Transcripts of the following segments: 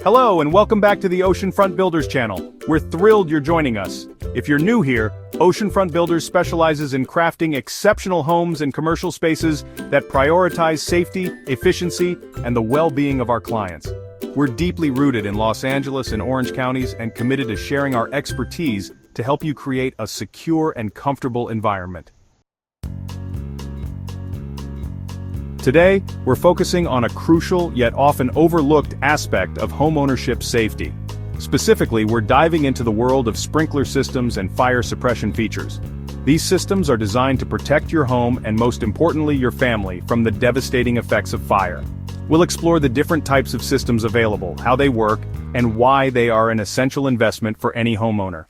Hello and welcome back to the Oceanfront Builders channel. We're thrilled you're joining us. If you're new here, Oceanfront Builders specializes in crafting exceptional homes and commercial spaces that prioritize safety, efficiency, and the well-being of our clients. We're deeply rooted in Los Angeles and Orange counties and committed to sharing our expertise to help you create a secure and comfortable environment. Today, we're focusing on a crucial yet often overlooked aspect of homeownership safety. Specifically, we're diving into the world of sprinkler systems and fire suppression features. These systems are designed to protect your home and, most importantly, your family from the devastating effects of fire. We'll explore the different types of systems available, how they work, and why they are an essential investment for any homeowner.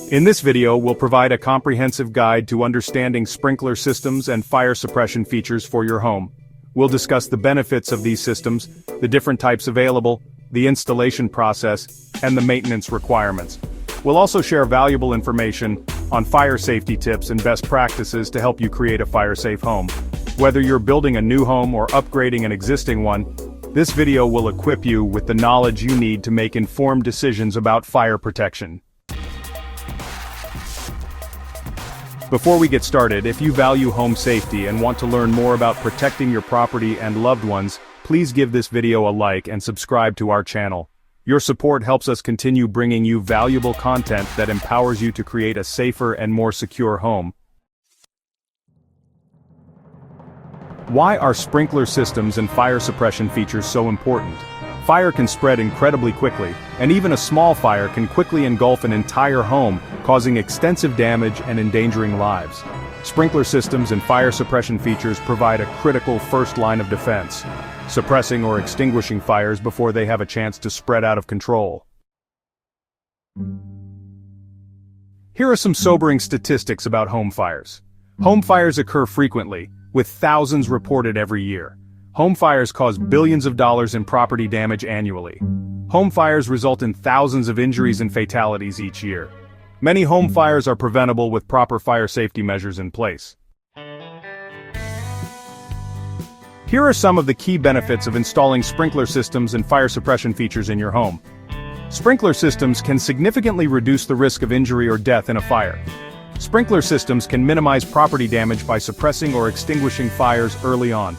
In this video, we'll provide a comprehensive guide to understanding sprinkler systems and fire suppression features for your home. We'll discuss the benefits of these systems, the different types available, the installation process, and the maintenance requirements. We'll also share valuable information on fire safety tips and best practices to help you create a fire-safe home. Whether you're building a new home or upgrading an existing one, this video will equip you with the knowledge you need to make informed decisions about fire protection. Before we get started, if you value home safety and want to learn more about protecting your property and loved ones, please give this video a like and subscribe to our channel. Your support helps us continue bringing you valuable content that empowers you to create a safer and more secure home. Why are sprinkler systems and fire suppression features so important? Fire can spread incredibly quickly, and even a small fire can quickly engulf an entire home, causing extensive damage and endangering lives. Sprinkler systems and fire suppression features provide a critical first line of defense, suppressing or extinguishing fires before they have a chance to spread out of control. Here are some sobering statistics about home fires. Home fires occur frequently, with thousands reported every year. Home fires cause billions of dollars in property damage annually. Home fires result in thousands of injuries and fatalities each year. Many home fires are preventable with proper fire safety measures in place. Here are some of the key benefits of installing sprinkler systems and fire suppression features in your home. Sprinkler systems can significantly reduce the risk of injury or death in a fire. Sprinkler systems can minimize property damage by suppressing or extinguishing fires early on.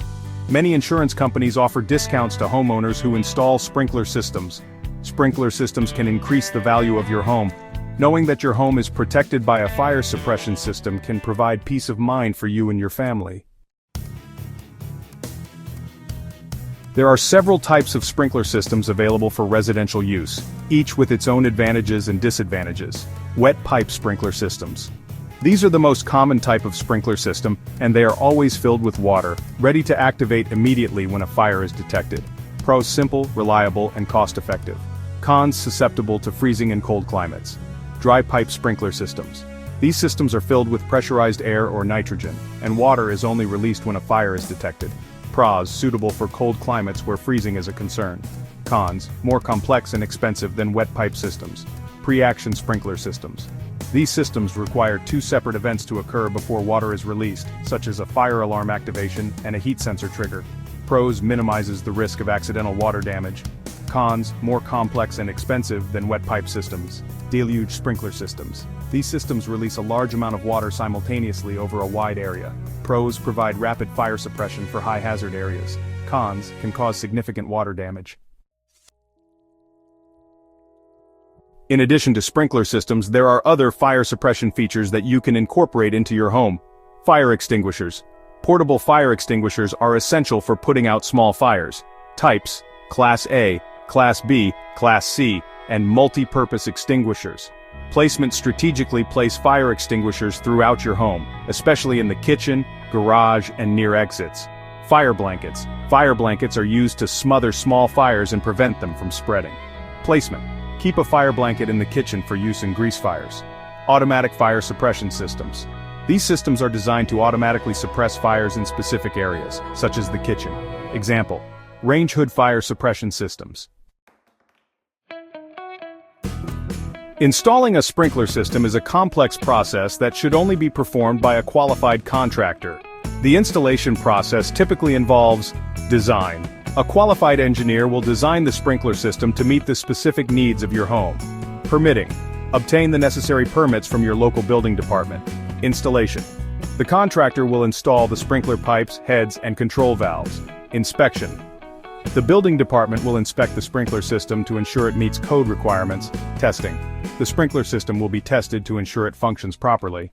Many insurance companies offer discounts to homeowners who install sprinkler systems. Sprinkler systems can increase the value of your home. Knowing that your home is protected by a fire suppression system can provide peace of mind for you and your family. There are several types of sprinkler systems available for residential use, each with its own advantages and disadvantages. Wet pipe sprinkler systems. These are the most common type of sprinkler system, and they are always filled with water, ready to activate immediately when a fire is detected. Pros: simple, reliable, and cost-effective. Cons: susceptible to freezing and cold climates. Dry pipe sprinkler systems. These systems are filled with pressurized air or nitrogen, and water is only released when a fire is detected. Pros: suitable for cold climates where freezing is a concern. Cons: more complex and expensive than wet pipe systems. Pre-action sprinkler systems. These systems require two separate events to occur before water is released, such as a fire alarm activation and a heat sensor trigger. Pros: minimizes the risk of accidental water damage. Cons: more complex and expensive than wet pipe systems. Deluge sprinkler systems. These systems release a large amount of water simultaneously over a wide area. Pros: provide rapid fire suppression for high hazard areas. Cons: can cause significant water damage. In addition to sprinkler systems, there are other fire suppression features that you can incorporate into your home. Fire extinguishers. Portable fire extinguishers are essential for putting out small fires. Types: Class A, Class B, Class C, and multi-purpose extinguishers. Placement: strategically place fire extinguishers throughout your home, especially in the kitchen, garage, and near exits. Fire blankets. Fire blankets are used to smother small fires and prevent them from spreading. Placement: keep a fire blanket in the kitchen for use in grease fires. Automatic fire suppression systems. These systems are designed to automatically suppress fires in specific areas, such as the kitchen. Example: range hood fire suppression systems. Installing a sprinkler system is a complex process that should only be performed by a qualified contractor. The installation process typically involves design. A qualified engineer will design the sprinkler system to meet the specific needs of your home. Permitting. Obtain the necessary permits from your local building department. Installation. The contractor will install the sprinkler pipes, heads, and control valves. Inspection. The building department will inspect the sprinkler system to ensure it meets code requirements. Testing. The sprinkler system will be tested to ensure it functions properly.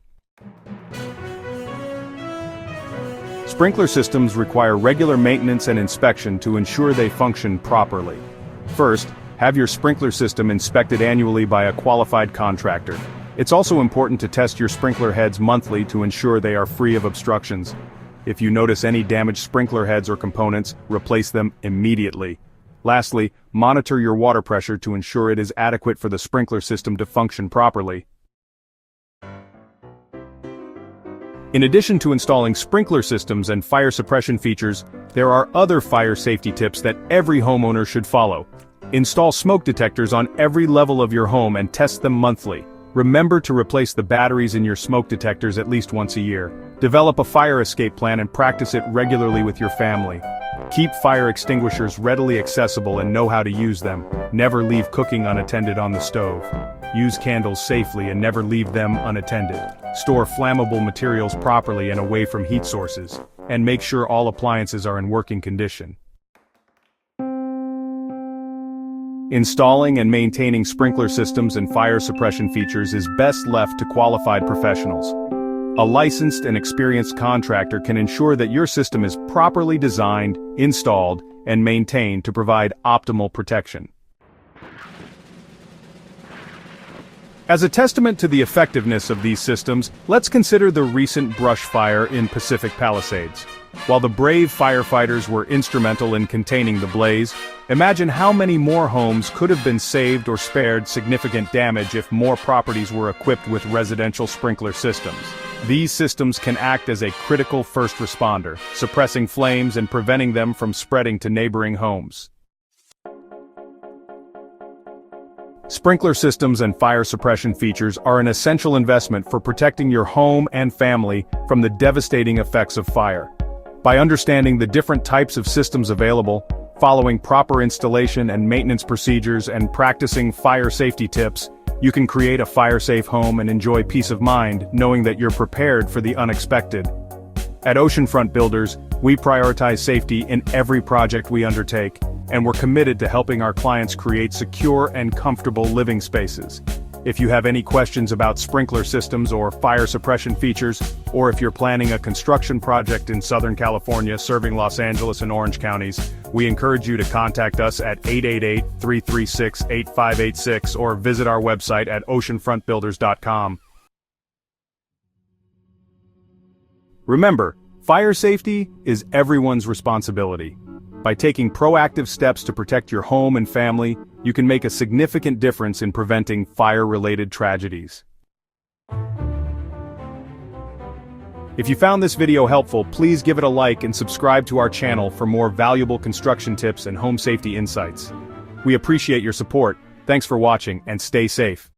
Sprinkler systems require regular maintenance and inspection to ensure they function properly. First, have your sprinkler system inspected annually by a qualified contractor. It's also important to test your sprinkler heads monthly to ensure they are free of obstructions. If you notice any damaged sprinkler heads or components, replace them immediately. Lastly, monitor your water pressure to ensure it is adequate for the sprinkler system to function properly. In addition to installing sprinkler systems and fire suppression features, there are other fire safety tips that every homeowner should follow. Install smoke detectors on every level of your home and test them monthly. Remember to replace the batteries in your smoke detectors at least once a year. Develop a fire escape plan and practice it regularly with your family. Keep fire extinguishers readily accessible and know how to use them. Never leave cooking unattended on the stove. Use candles safely and never leave them unattended. Store flammable materials properly and away from heat sources. And make sure all appliances are in working condition. Installing and maintaining sprinkler systems and fire suppression features is best left to qualified professionals. A licensed and experienced contractor can ensure that your system is properly designed, installed, and maintained to provide optimal protection. As a testament to the effectiveness of these systems, let's consider the recent brush fire in Pacific Palisades. While the brave firefighters were instrumental in containing the blaze, imagine how many more homes could have been saved or spared significant damage if more properties were equipped with residential sprinkler systems. These systems can act as a critical first responder, suppressing flames and preventing them from spreading to neighboring homes. Sprinkler systems and fire suppression features are an essential investment for protecting your home and family from the devastating effects of fire. By understanding the different types of systems available, following proper installation and maintenance procedures, and practicing fire safety tips, you can create a fire-safe home and enjoy peace of mind knowing that you're prepared for the unexpected. At Oceanfront Builders, we prioritize safety in every project we undertake, and we're committed to helping our clients create secure and comfortable living spaces. If you have any questions about sprinkler systems or fire suppression features, or if you're planning a construction project in Southern California serving Los Angeles and Orange counties, we encourage you to contact us at 888-336-8586 or visit our website at oceanfrontbuilders.com. Remember, fire safety is everyone's responsibility. By taking proactive steps to protect your home and family, you can make a significant difference in preventing fire-related tragedies. If you found this video helpful, please give it a like and subscribe to our channel for more valuable construction tips and home safety insights. We appreciate your support. Thanks for watching and stay safe.